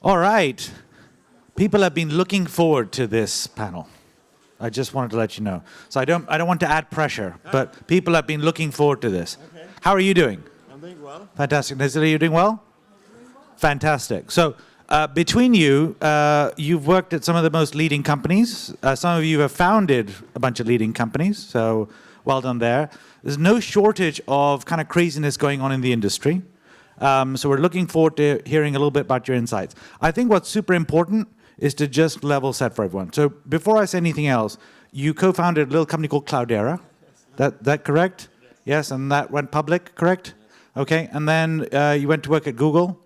All right. People have been looking forward to this panel. I just wanted to let you know. So I don't want to add pressure, but people have been looking forward to this. Okay. How are you doing? I'm doing well. Fantastic. Nazila, you doing well? Fantastic. So between you, you've worked at some of the most leading companies. Some of you have founded a bunch of leading companies, so well done there. There's no shortage of kind of craziness going on in the industry. So we're looking forward to hearing a little bit about your insights. I think what's super important is to just level set for everyone. So before I say anything else, you co-founded a little company called Cloudera. That correct? Yes, and that went public, correct? Okay, and then you went to work at Google,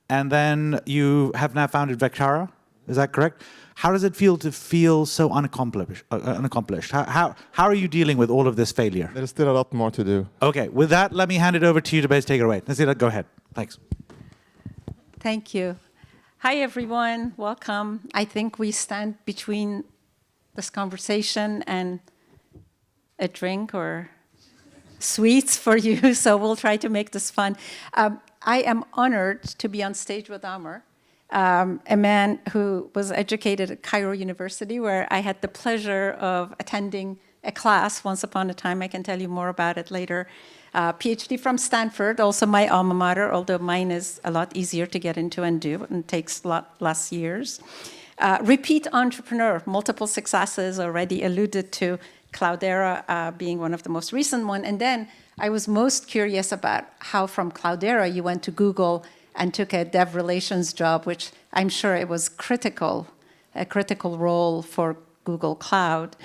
and then you have now founded Vectara. Is that correct? How does it feel to feel so unaccomplished? How are you dealing with all of this failure? There's still a lot more to do. Okay, with that, let me hand it over to you to base take it away. Nazila, go ahead. Thanks. Thank you. Hi, everyone. Welcome. I think we stand between this conversation and a drink or sweets for you, so we'll try to make this fun. I am honored to be on stage with Amr, a man who was educated at Cairo University, where I had the pleasure of attending a class once upon a time. I can tell you more about it later. PhD from Stanford, also my alma mater, although mine is a lot easier to get into and do, and takes a lot less years. Repeat entrepreneur, multiple successes, already alluded to, Cloudera being one of the most recent one. And then I was most curious about how from Cloudera you went to Google and took a dev relations job, which I'm sure it was a critical role for Google Cloud.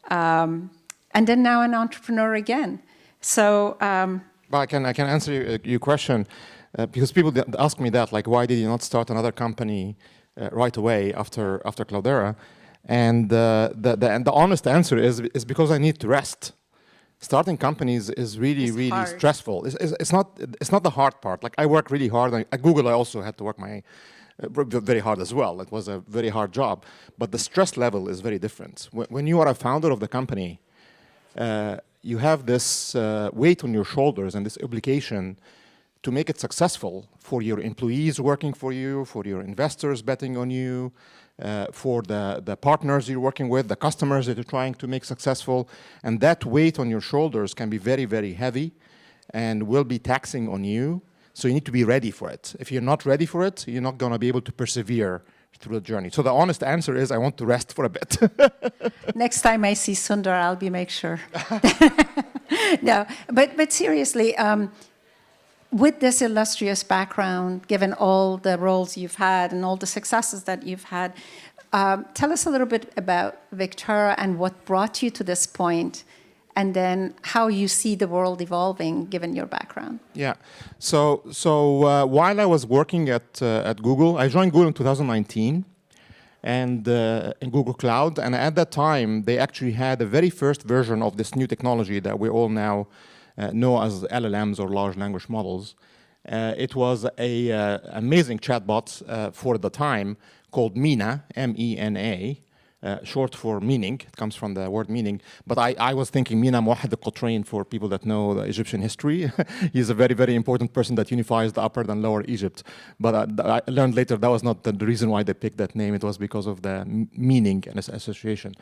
Mm-hmm. And then now an entrepreneur again. So, but I can answer your question because people ask me that, like, why did you not start another company right away after Cloudera? And the honest answer is because I need to rest. Starting companies is really hard. Stressful. It's not the hard part. Like, I work really hard. At Google, I also had to work very hard as well. It was a very hard job, but the stress level is very different. When you are a founder of the company, you have this weight on your shoulders and this obligation to make it successful for your employees working for you, for your investors betting on you, for the partners you're working with, the customers that you're trying to make successful. And that weight on your shoulders can be very, very heavy and will be taxing on you. So you need to be ready for it. If you're not ready for it, you're not going to be able to persevere through the journey. So the honest answer is I want to rest for a bit. Next time I see Sundar, I'll make sure. No, but seriously, with this illustrious background, given all the roles you've had and all the successes that you've had, tell us a little bit about Vectara and what brought you to this point, and then how you see the world evolving given your background. Yeah. So while I was working at Google, I joined Google in 2019, and in Google Cloud. And at that time, they actually had the very first version of this new technology that we all now know as LLMs or large language models. It was a amazing chatbot for the time called Mina, M-E-N-A, short for meaning. It comes from the word meaning. But I was thinking Mina Mowahed al-Qatrain for people that know the Egyptian history. He's a very, very important person that unifies the upper and lower Egypt. But I learned later that was not the reason why they picked that name. It was because of the meaning and association.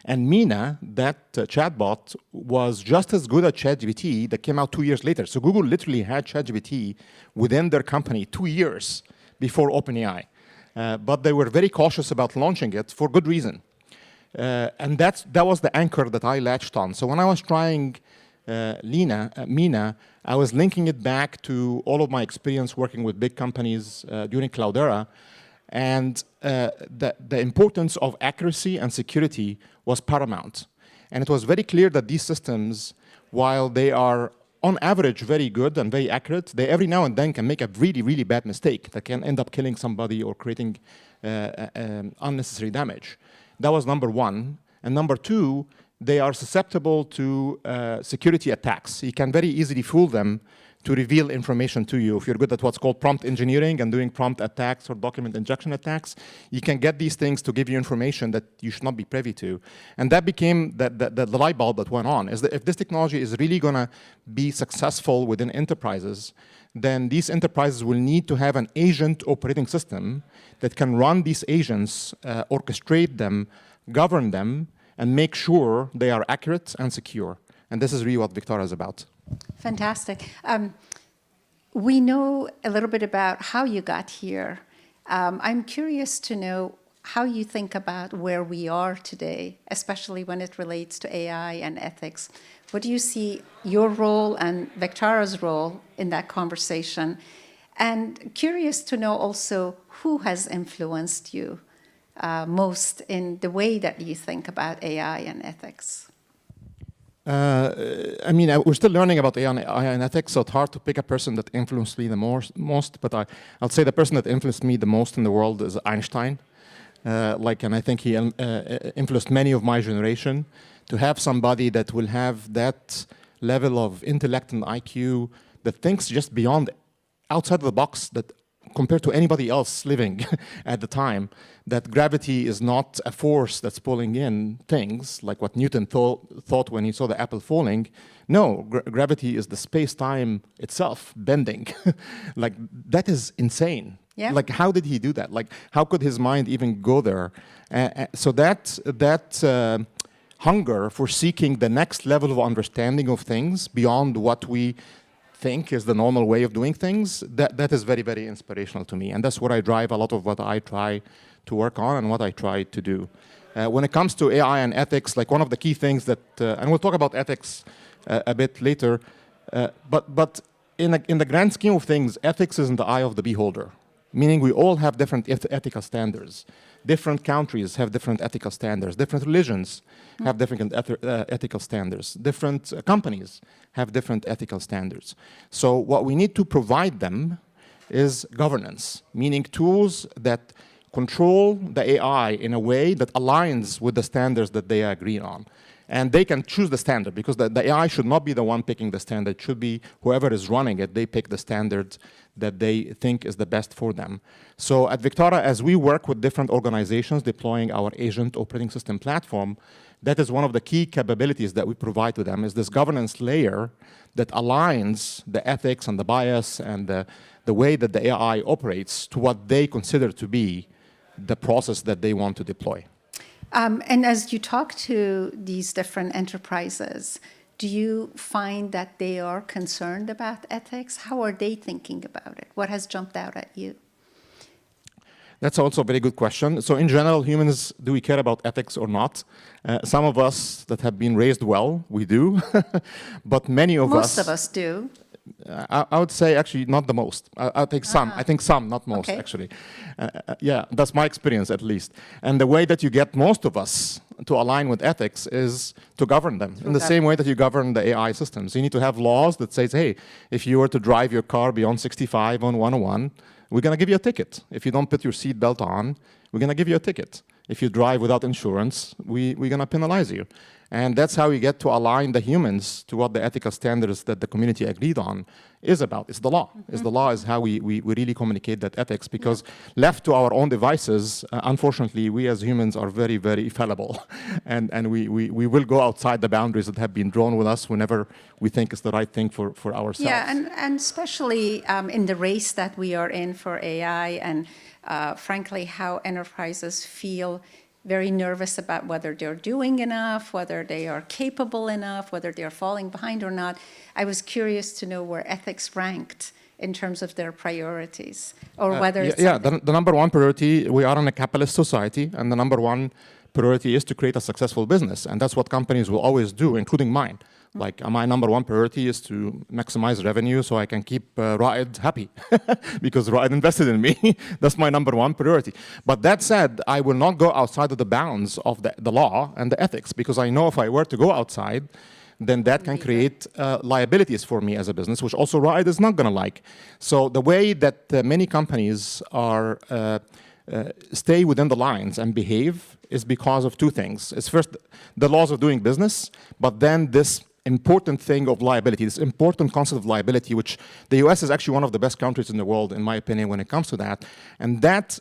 And Mina, that chatbot, was just as good at ChatGPT that came out 2 years later. So Google literally had ChatGPT within their company 2 years before OpenAI. But they were very cautious about launching it for good reason. And that was the anchor that I latched on. So when I was trying Mina, I was linking it back to all of my experience working with big companies during Cloudera. And the importance of accuracy and security was paramount. And it was very clear that these systems, while they are on average very good and very accurate, they every now and then can make a really, really bad mistake that can end up killing somebody or creating unnecessary damage. That was number one. And number two, they are susceptible to security attacks. You can very easily fool them to reveal information to you. If you're good at what's called prompt engineering and doing prompt attacks or document injection attacks, you can get these things to give you information that you should not be privy to. And that became the light bulb that went on, is that if this technology is really gonna be successful within enterprises, then these enterprises will need to have an agent operating system that can run these agents, orchestrate them, govern them, and make sure they are accurate and secure. And this is really what Vectara is about. Fantastic. We know a little bit about how you got here. I'm curious to know how you think about where we are today, especially when it relates to AI and ethics. What do you see your role and Vectara's role in that conversation? And curious to know also who has influenced you most in the way that you think about AI and ethics. I mean, we're still learning about AI and ethics, so it's hard to pick a person that influenced me the most, but I'll say the person that influenced me the most in the world is Einstein. And I think he influenced many of my generation. To have somebody that will have that level of intellect and IQ that thinks just beyond, outside of the box, that compared to anybody else living at the time, that gravity is not a force that's pulling in things, like what Newton thought when he saw the apple falling. No, gravity is the space-time itself bending. Like, that is insane. Yeah. Like, how did he do that? Like, how could his mind even go there? So that hunger for seeking the next level of understanding of things beyond what we think is the normal way of doing things, that is very, very inspirational to me. And that's what I drive a lot of what I try to work on and what I try to do. When it comes to AI and ethics, like one of the key things that, and we'll talk about ethics a bit later, but in the grand scheme of things, ethics is in the eye of the beholder, meaning we all have different ethical standards. Different countries have different ethical standards. Different religions have different ethical standards. Different companies have different ethical standards. So what we need to provide them is governance, meaning tools that control the AI in a way that aligns with the standards that they agree on. And they can choose the standard, because the AI should not be the one picking the standard. It should be whoever is running it, they pick the standard that they think is the best for them. So at Vectara, as we work with different organizations deploying our agent operating system platform, that is one of the key capabilities that we provide to them, is this governance layer that aligns the ethics and the bias and the way that the AI operates to what they consider to be the process that they want to deploy. And as you talk to these different enterprises, do you find that they are concerned about ethics? How are they thinking about it? What has jumped out at you? That's also a very good question. So in general, humans, do we care about ethics or not? Some of us that have been raised well, we do. But many of Most of us do. I would say actually not the most. I think some. I think some, not most, Okay. actually. Yeah, that's my experience at least. And the way that you get most of us to align with ethics is to govern them in the same way that you govern the AI systems. You need to have laws that says, hey, if you were to drive your car beyond 65 on 101, we're going to give you a ticket. If you don't put your seatbelt on, we're going to give you a ticket. If you drive without insurance, we're going to penalize you. And that's how we get to align the humans to what the ethical standards that the community agreed on is about. It's the law. The law is how we really communicate that ethics, because left to our own devices, unfortunately, we as humans are very, very fallible. And we will go outside the boundaries that have been drawn with us whenever we think it's the right thing for ourselves. Yeah, and especially in the race that we are in for AI, and frankly, how enterprises feel very nervous about whether they're doing enough, whether they are capable enough, whether they're falling behind or not. I was curious to know where ethics ranked in terms of their priorities, or whether it's... The number one priority, we are in a capitalist society, and the number one priority is to create a successful business, and that's what companies will always do, including mine. Like, my number one priority is to maximize revenue so I can keep Raed happy, because Raed invested in me. That's my number one priority. But that said, I will not go outside of the bounds of the law and the ethics, because I know if I were to go outside, then that can create liabilities for me as a business, which also Raed is not going to like. So the way that many companies are stay within the lines and behave is because of two things. It's first the laws of doing business, but then this important thing of liability, this important concept of liability, which the US is actually one of the best countries in the world, in my opinion, when it comes to that. And that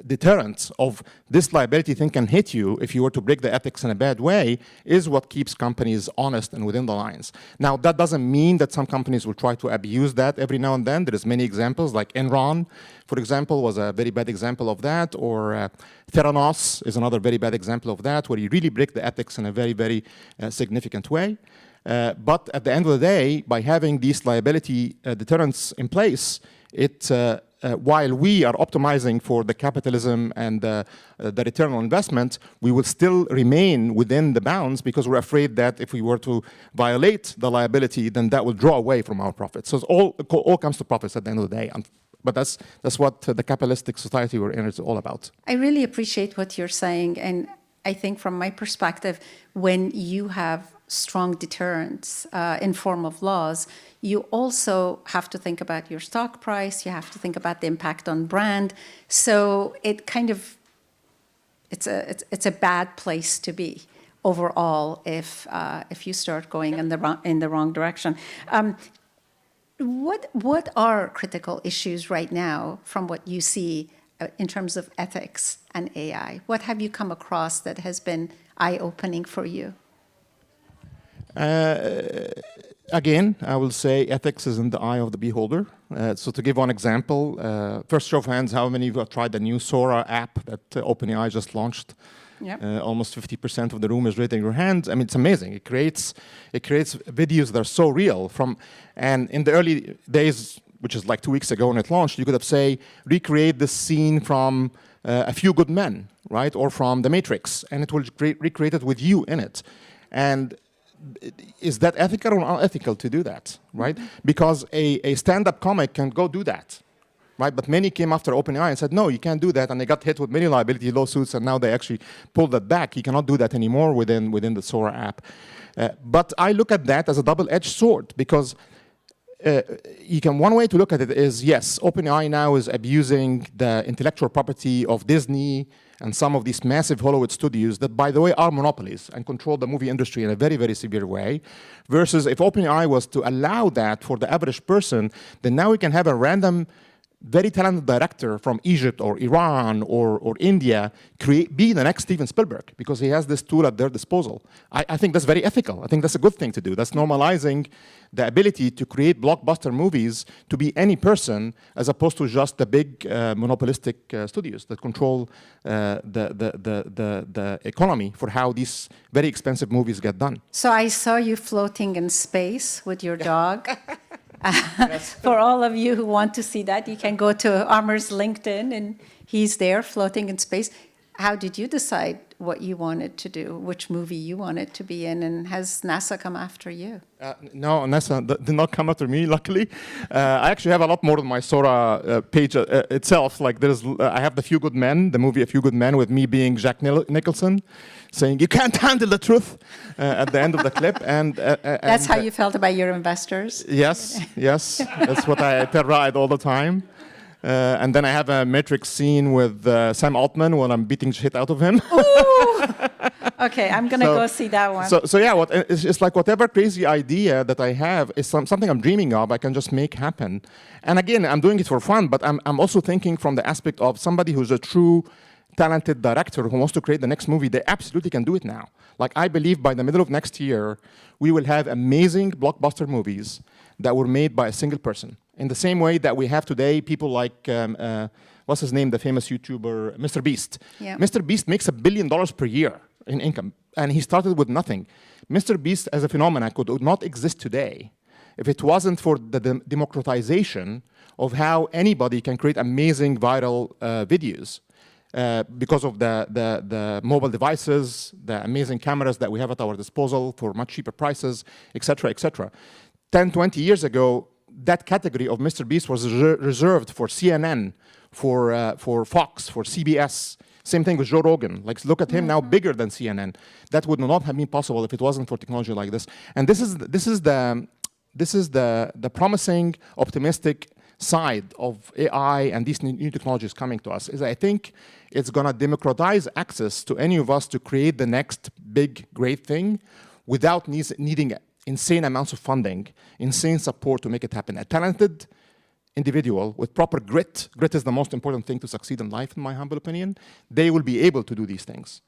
deterrent of this liability thing can hit you if you were to break the ethics in a bad way is what keeps companies honest and within the lines. Now, that doesn't mean that some companies will try to abuse that every now and then. There's many examples, like Enron, for example, was a very bad example of that, or Theranos is another very bad example of that, where you really break the ethics in a very, very significant way. But at the end of the day, by having these liability deterrents in place, while we are optimizing for the capitalism and the return on investment, we will still remain within the bounds because we're afraid that if we were to violate the liability, then that will draw away from our profits. So it all comes to profits at the end of the day. But that's what the capitalistic society we're in is all about. I really appreciate what you're saying. And I think from my perspective, when you have strong deterrents in form of laws, you also have to think about your stock price. You have to think about the impact on brand. So it kind of, it's a bad place to be overall if you start going in the wrong direction. What are critical issues right now from what you see in terms of ethics and AI? What have you come across that has been eye-opening for you? Again, I will say ethics is in the eye of the beholder. So to give one example, first show of hands, how many of you have tried the new Sora app that OpenAI just launched? Yep. Almost 50% of the room is raising your hands. I mean, it's amazing. It creates videos that are so real. And in the early days, which is like 2 weeks ago when it launched, you could have say, recreate this scene from A Few Good Men, right? Or from The Matrix. And it will recreate it with you in it. And is that ethical or unethical to do that, right? Because a stand-up comic can go do that, right? But many came after OpenAI and said, no, you can't do that. And they got hit with many liability lawsuits, and now they actually pulled that back. You cannot do that anymore within the Sora app. But I look at that as a double-edged sword, because one way to look at it is, yes, OpenAI now is abusing the intellectual property of Disney and some of these massive Hollywood studios that, by the way, are monopolies and control the movie industry in a very, very severe way. Versus if OpenAI was to allow that for the average person, then now we can have a random, very talented director from Egypt or Iran or India be the next Steven Spielberg, because he has this tool at their disposal. I think that's very ethical. I think that's a good thing to do. That's normalizing the ability to create blockbuster movies to be any person, as opposed to just the big monopolistic studios that control the economy for how these very expensive movies get done. So I saw you floating in space with your dog. For all of you who want to see that, you can go to Amr's LinkedIn, and he's there floating in space. How did you decide what you wanted to do, which movie you wanted to be in, and has NASA come after you? No, NASA did not come after me, luckily. I actually have a lot more than my Sora page itself. Like I have The Few Good Men, the movie A Few Good Men, with me being Jack Nicholson, saying, you can't handle the truth, at the end of the clip. That's how you felt about your investors? Yes, yes. That's what I tell Raed all the time. And then I have a Matrix scene with Sam Altman when I'm beating shit out of him. Ooh. Okay, I'm going to go see that one. So yeah, it's like whatever crazy idea that I have is something I'm dreaming of, I can just make happen. And again, I'm doing it for fun, but I'm also thinking from the aspect of somebody who's a true talented director who wants to create the next movie. They absolutely can do it now. Like, I believe by the middle of next year, we will have amazing blockbuster movies that were made by a single person. In the same way that we have today people like, what's his name, the famous YouTuber, Mr. Beast. Yeah. Mr. Beast makes $1 billion per year in income, and he started with nothing. Mr. Beast as a phenomenon could not exist today if it wasn't for the democratization of how anybody can create amazing viral videos. Because of the mobile devices, the amazing cameras that we have at our disposal for much cheaper prices, et cetera, et cetera. 10, 20 years ago, that category of Mr. Beast was reserved for CNN, for Fox, for CBS. Same thing with Joe Rogan. Like, look at him now, bigger than CNN. That would not have been possible if it wasn't for technology like this. And this is the promising, optimistic side of AI and these new technologies coming to us is I think it's going to democratize access to any of us to create the next big, great thing without needing insane amounts of funding, insane support to make it happen. A talented individual with proper grit is the most important thing to succeed in life, in my humble opinion, they will be able to do these things.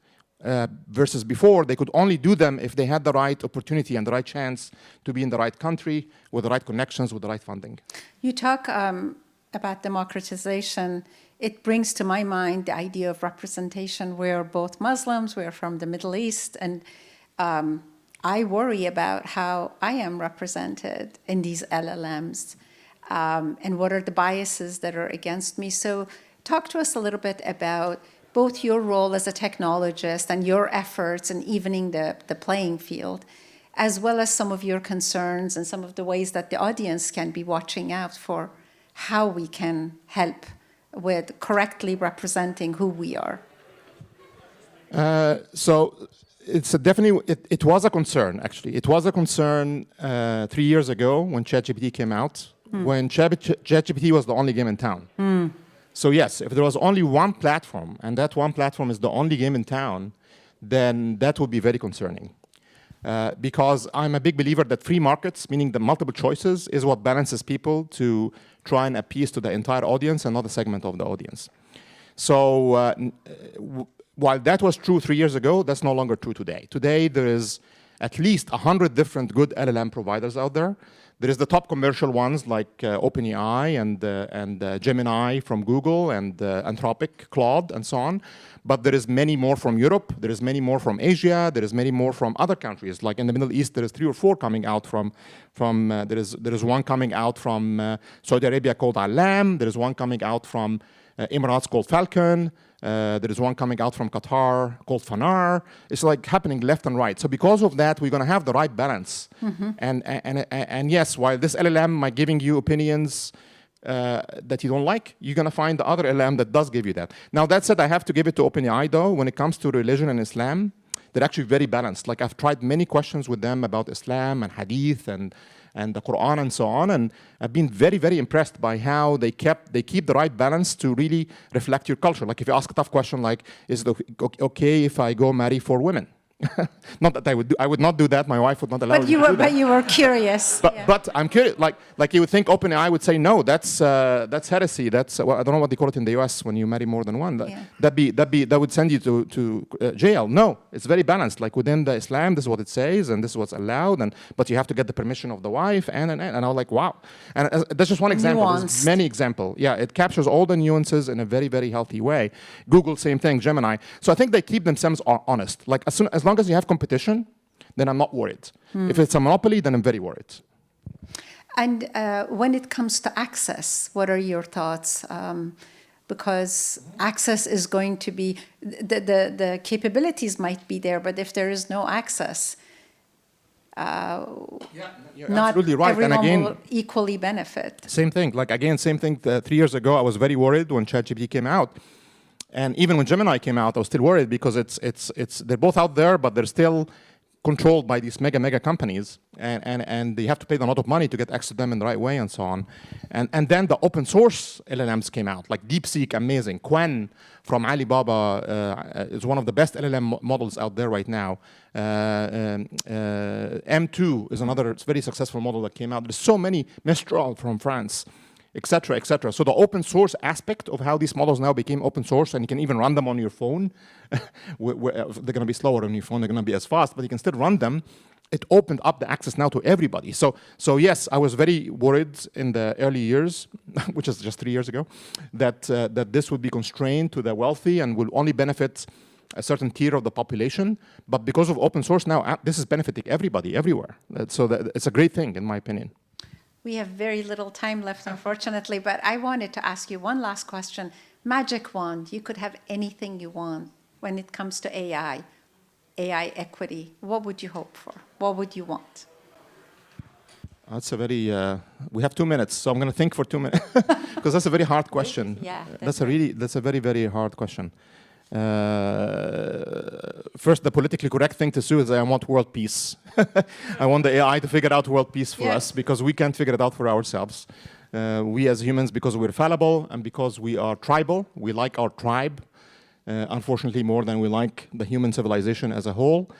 Versus before, they could only do them if they had the right opportunity and the right chance to be in the right country, with the right connections, with the right funding. You talk about democratization. It brings to my mind the idea of representation. We're both Muslims, we're from the Middle East, and I worry about how I am represented in these LLMs and what are the biases that are against me. So talk to us a little bit about both your role as a technologist and your efforts in evening the playing field, as well as some of your concerns and some of the ways that the audience can be watching out for how we can help with correctly representing who we are. So it's it was a concern, actually. It was a concern 3 years ago when ChatGPT came out, when ChatGPT was the only game in town. So yes, if there was only one platform, and that one platform is the only game in town, then that would be very concerning. Because I'm a big believer that free markets, meaning the multiple choices, is what balances people to try and appease to the entire audience and not a segment of the audience. So while that was true 3 years ago, that's no longer true today. Today, there is at least 100 different good LLM providers out there. There is the top commercial ones like OpenAI and Gemini from Google and Anthropic, Claude, and so on. But there is many more from Europe. There is many more from Asia. There is many more from other countries. Like in the Middle East, there is 3 or 4 coming out there is one coming out from Saudi Arabia called Alam. There is one coming out from Emirates called Falcon. There is one coming out from Qatar called Fanar. It's like happening left and right. So because of that, we're going to have the right balance. And yes, while this LLM might giving you opinions that you don't like, you're going to find the other LLM that does give you that. Now, that said, I have to give it to OpenAI, though. When it comes to religion and Islam, they're actually very balanced. Like, I've tried many questions with them about Islam and Hadith and the Quran and so on, and I've been very, very impressed by how they keep the right balance to really reflect your culture. Like if you ask a tough question like, is it okay if I go marry 4 women? Not that I would not do that. My wife would not allow me to do that. But you were curious. But I'm curious. Like you would think OpenAI would say no. That's heresy. That's well, I don't know what they call it in the U.S. when you marry more than one. That would send you to jail. No, it's very balanced. Like within the Islam, this is what it says, and this is what's allowed. But you have to get the permission of the wife. And I was like, wow. And that's just one example. There's many examples. Yeah, it captures all the nuances in a very, very healthy way. Google, same thing. Gemini. So I think they keep themselves honest. Like as long as you have competition, then I'm not worried. If it's a monopoly, then I'm very worried. And when it comes to access, what are your thoughts? Because access is going to be, the capabilities might be there, but if there is no access, You're not absolutely right. everyone And again, will equally benefit. Same thing. Like again, same thing. 3 years ago, I was very worried when ChatGPT came out. And even when Gemini came out, I was still worried because they're both out there, but they're still controlled by these mega companies, and they have to pay them a lot of money to get access to them in the right way and so on. And then the open source LLMs came out, like DeepSeek, amazing. Qwen from Alibaba is one of the best LLM models out there right now. M2 is another very successful model that came out. There's so many, Mistral from France, etc., etc. So the open source aspect of how these models now became open source, and you can even run them on your phone. They're going to be slower on your phone. They're going to be as fast, but you can still run them. It opened up the access now to everybody. So yes, I was very worried in the early years, which is just 3 years ago, that this would be constrained to the wealthy and will only benefit a certain tier of the population. But because of open source now, this is benefiting everybody, everywhere. So it's a great thing, in my opinion. We have very little time left, unfortunately, but I wanted to ask you one last question. Magic wand, you could have anything you want when it comes to AI equity. What would you hope for? What would you want? That's a very, we have 2 minutes, so I'm going to think for 2 minutes, because that's a very hard question. Yeah, that's a very, very hard question. First, the politically correct thing to do is I want world peace. I want the AI to figure out world peace for us, because we can't figure it out for ourselves. We as humans, because we're fallible and because we are tribal, we like our tribe, unfortunately more than we like the human civilization as a whole.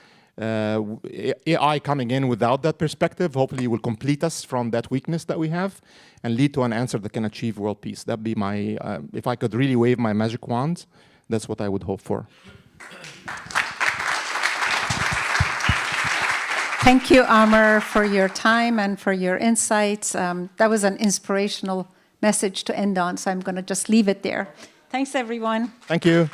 AI coming in without that perspective hopefully will complete us from that weakness that we have and lead to an answer that can achieve world peace. That'd be my, if I could really wave my magic wand, that's what I would hope for. Thank you, Amr, for your time and for your insights. That was an inspirational message to end on, so I'm going to just leave it there. Thanks, everyone. Thank you.